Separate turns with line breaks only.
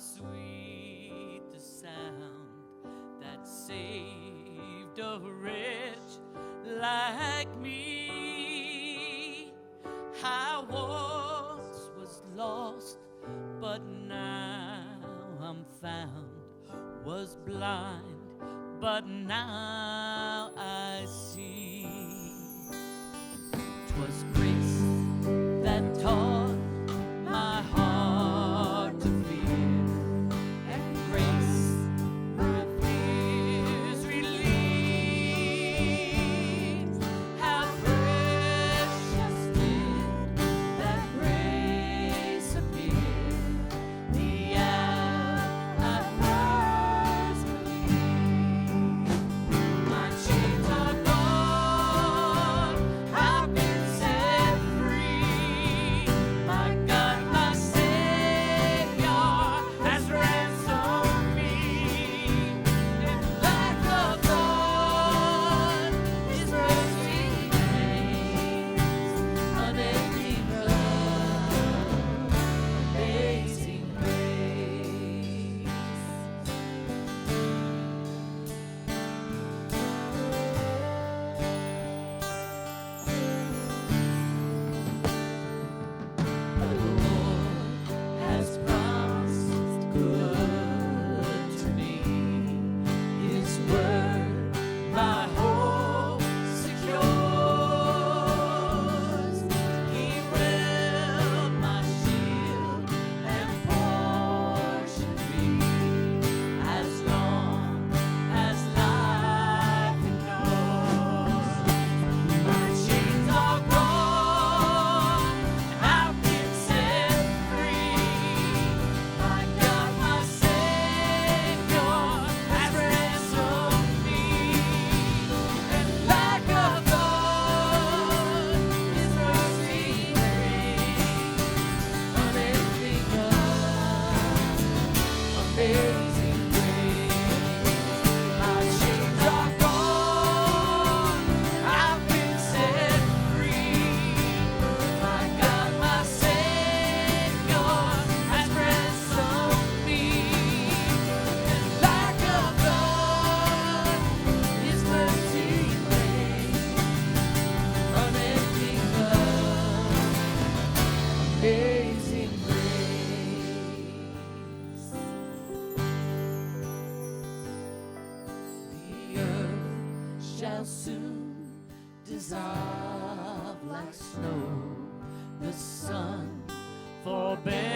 sweet the sound that saved a wretch like me. I once was lost, but now I'm found. Was blind, but now I see. 'Twas grace that taught my heart to fear, and grace my fears relieved. How precious did that grace appear the hour I first believed. My chains are gone, I've been set free. My God, my Savior has ransomed me. And like a flood, His mercy reigns, unending love, amazing grace. The Lord has promised good to me. His word my hope secures. He will my shield and portion be, as long as life endures. My chains are gone, I've been set free. My God, my Savior has ransomed me. And like a flood, His mercy reigns, unending love, amazing grace. My chains are gone, I've been set free. My God, my Savior has ransomed me. And like a flood, His mercy reigns, unending love, amazing grace. The earth shall soon dissolve like snow. The sun forbear